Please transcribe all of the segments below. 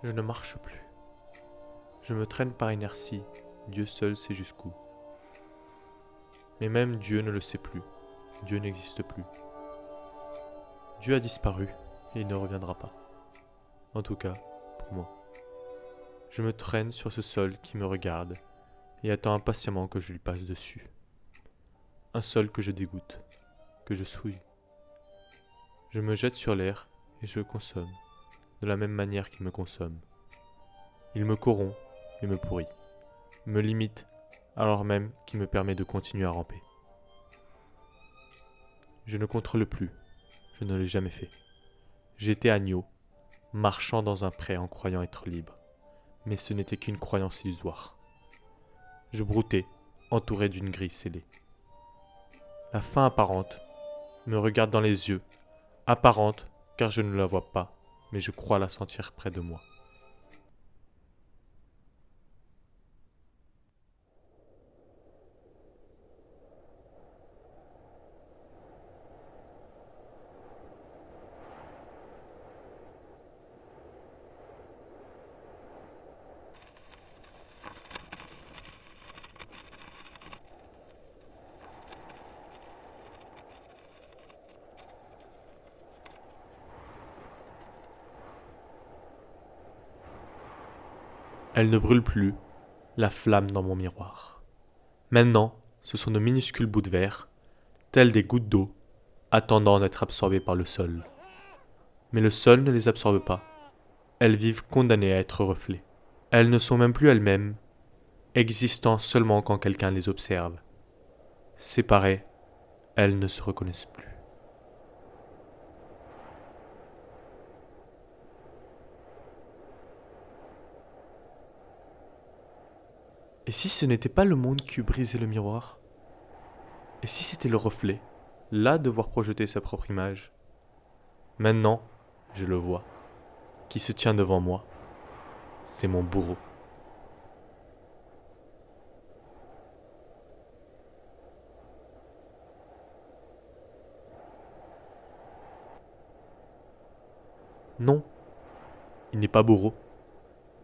Je ne marche plus. Je me traîne par inertie, Dieu seul sait jusqu'où. Mais même Dieu ne le sait plus, Dieu n'existe plus. Dieu a disparu et il ne reviendra pas. En tout cas, pour moi. Je me traîne sur ce sol qui me regarde et attend impatiemment que je lui passe dessus. Un sol que je dégoûte, que je souille. Je me jette sur l'air et je le consomme, de la même manière qu'il me consomme. Il me corrompt et me pourrit, me limite alors même qu'il me permet de continuer à ramper. Je ne contrôle plus, je ne l'ai jamais fait. J'étais agneau, marchant dans un pré en croyant être libre, mais ce n'était qu'une croyance illusoire. Je broutais, entouré d'une grille scellée. La fin apparente me regarde dans les yeux, apparente car je ne la vois pas, mais je crois la sentir près de moi. Elle ne brûle plus, la flamme dans mon miroir. Maintenant, ce sont de minuscules bouts de verre, tels des gouttes d'eau, attendant d'être absorbées par le sol. Mais le sol ne les absorbe pas. Elles vivent condamnées à être reflets. Elles ne sont même plus elles-mêmes, existant seulement quand quelqu'un les observe. Séparées, elles ne se reconnaissent plus. Et si ce n'était pas le monde qui eût brisé le miroir? Et si c'était le reflet, là de voir projeter sa propre image? Maintenant, je le vois, qui se tient devant moi. C'est mon bourreau. Non, il n'est pas bourreau.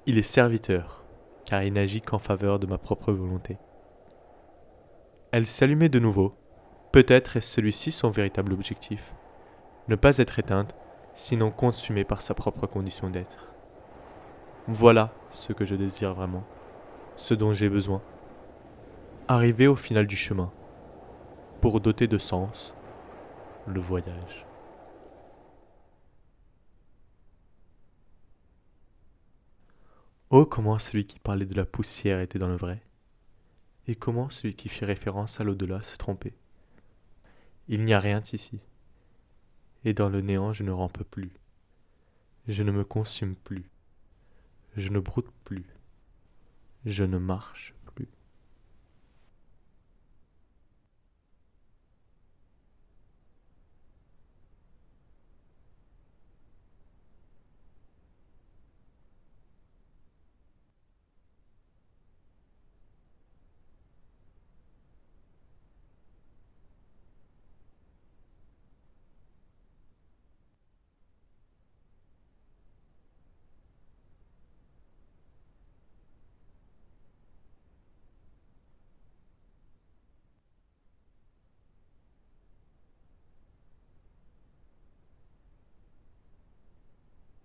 Il est serviteur, car il n'agit qu'en faveur de ma propre volonté. Elle s'allumait de nouveau. Peut-être est-ce celui-ci son véritable objectif. Ne pas être éteinte, sinon consumée par sa propre condition d'être. Voilà ce que je désire vraiment, ce dont j'ai besoin. Arriver au final du chemin, pour doter de sens le voyage. Oh, comment celui qui parlait de la poussière était dans le vrai, et comment celui qui fit référence à l'au-delà se trompait. Il n'y a rien ici, et dans le néant je ne rampe plus, je ne me consume plus, je ne broute plus, je ne marche